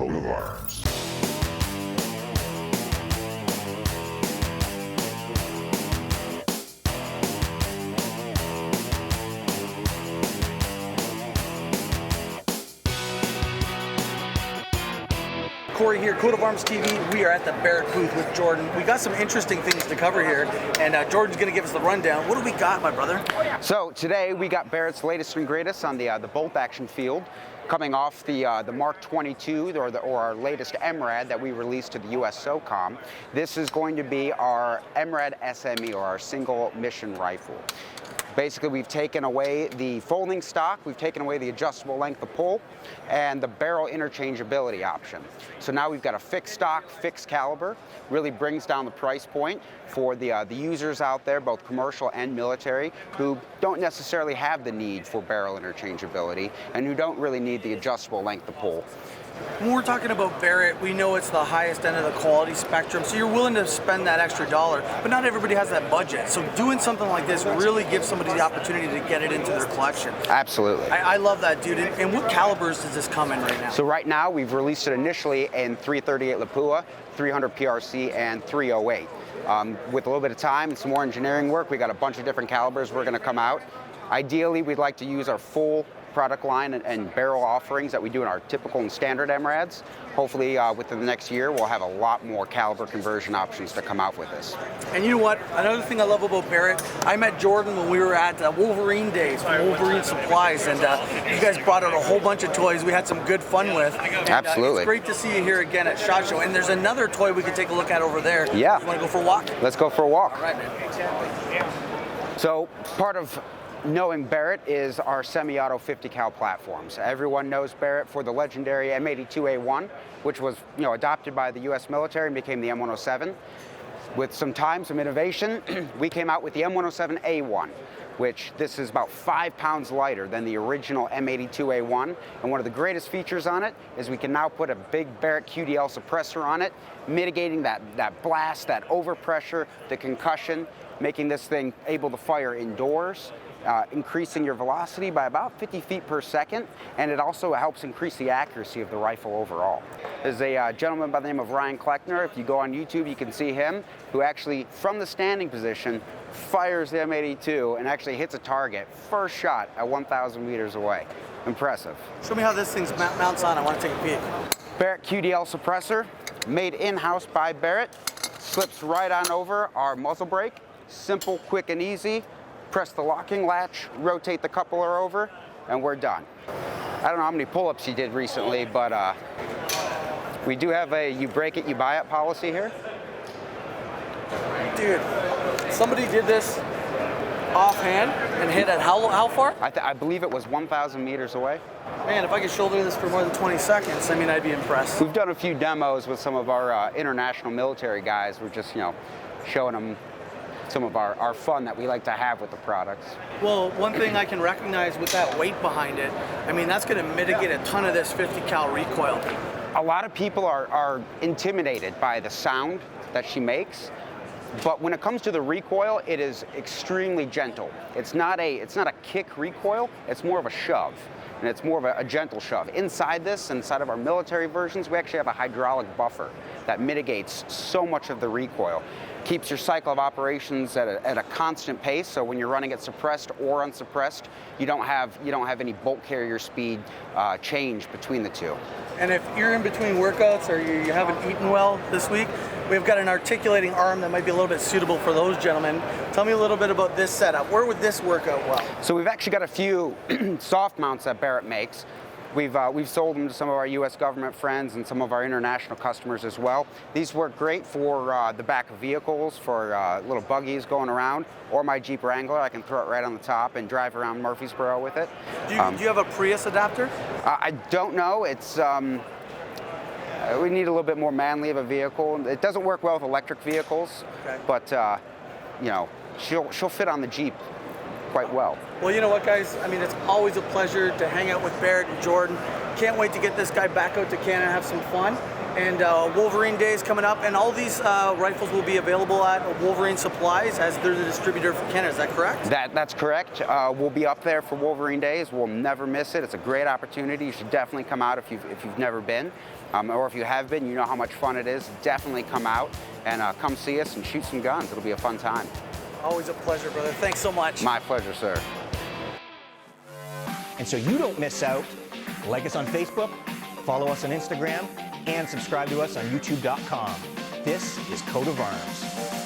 Coat of Arms. Corey here, Coat of Arms TV. We are at the Barrett booth with Jordan. We got some interesting things to cover here, and Jordan's going to give us the rundown. What do we got, my brother? So today we got Barrett's latest and greatest on the bolt action field, coming off the Mark 22 or our latest MRAD that we released to the US SOCOM. This is going to be our MRAD SMR, or our single mission rifle. Basically, we've taken away the folding stock, we've taken away the adjustable length of pull, and the barrel interchangeability option. So now we've got a fixed stock, fixed caliber. Really brings down the price point for the users out there, both commercial and military, who don't necessarily have the need for barrel interchangeability and who don't really need the adjustable length of pull. When we're talking about Barrett, we know it's the highest end of the quality spectrum, so you're willing to spend that extra dollar, but not everybody has that budget. So doing something like this really gives somebody the opportunity to get it into their collection. Absolutely. I love that, dude. And what calibers does this come in right now? So right now, we've released it initially in 338 Lapua, 300 PRC, and 308. With a little bit of time and some more engineering work, we got a bunch of different calibers we're going to come out. Ideally, we'd like to use our full product line and barrel offerings that we do in our typical and standard MRADs. Hopefully within the next year we'll have a lot more caliber conversion options to come out with this. And you know what, another thing I love about Barrett, I met Jordan when we were at Wolverine Days from Wolverine Supplies, and you guys brought out a whole bunch of toys we had some good fun with. And, absolutely. It's great to see you here again at SHOT Show, and there's another toy we can take a look at over there. Yeah. You want to go for a walk? Let's go for a walk. All right, man. So part of knowing Barrett is our semi-auto 50 cal platforms. Everyone knows Barrett for the legendary M82A1, which was adopted by the US military and became the M107. With some time, some innovation, we came out with the M107A1, which this is about 5 pounds lighter than the original M82A1. And one of the greatest features on it is we can now put a big Barrett QDL suppressor on it, mitigating that blast, that overpressure, the concussion, making this thing able to fire indoors. Increasing your velocity by about 50 feet per second, and it also helps increase the accuracy of the rifle overall. There's a gentleman by the name of Ryan Kleckner. If you go on YouTube, you can see him, who actually, from the standing position, fires the M82 and actually hits a target first shot at 1,000 meters away. Impressive. Show me how this thing mounts on. I want to take a peek. Barrett QDL suppressor, made in-house by Barrett, slips right on over our muzzle brake. Simple, quick, and easy. Press the locking latch, rotate the coupler over, and we're done. I don't know how many pull-ups you did recently, but we do have a you break it, you buy it policy here. Dude, somebody did this offhand and hit at how far? I believe it was 1,000 meters away. Man, if I could shoulder this for more than 20 seconds, I mean, I'd be impressed. We've done a few demos with some of our international military guys. We're just, showing them some of our fun that we like to have with the products. Well, one thing I can recognize with that weight behind it, I mean, that's going to mitigate a ton of this 50 cal recoil. A lot of people are intimidated by the sound that she makes, but when it comes to the recoil, it is extremely gentle. It's not a kick recoil, it's more of a shove. And it's more of a gentle shove. Inside of our military versions, we actually have a hydraulic buffer that mitigates so much of the recoil. Keeps your cycle of operations at a constant pace, so when you're running it suppressed or unsuppressed, you don't have any bolt carrier speed change between the two. And if you're in between workouts or you haven't eaten well this week, we've got an articulating arm that might be a little bit suitable for those gentlemen. Tell me a little bit about this setup. Where would this work out well? So we've actually got a few soft mounts that Barrett makes. We've sold them to some of our U.S. government friends and some of our international customers as well. These work great for the back of vehicles, for little buggies going around, or my Jeep Wrangler. I can throw it right on the top and drive around Murfreesboro with it. Do you have a Prius adapter? I don't know. It's we need a little bit more manly of a vehicle. It doesn't work well with electric vehicles, okay. But she'll fit on the Jeep quite well. Well, you know what, guys? I mean, it's always a pleasure to hang out with Barrett and Jordan. Can't wait to get this guy back out to Canada and have some fun. And Wolverine Day is coming up, and all these rifles will be available at Wolverine Supplies as they're the distributor for Canada. Is that correct? That's correct. We'll be up there for Wolverine Days. We'll never miss it. It's a great opportunity. You should definitely come out if you've never been, or if you have been, you know how much fun it is. Definitely come out and come see us and shoot some guns. It'll be a fun time. Always a pleasure, brother. Thanks so much. My pleasure, sir. And so you don't miss out, like us on Facebook, follow us on Instagram, and subscribe to us on YouTube.com. This is Coat of Arms.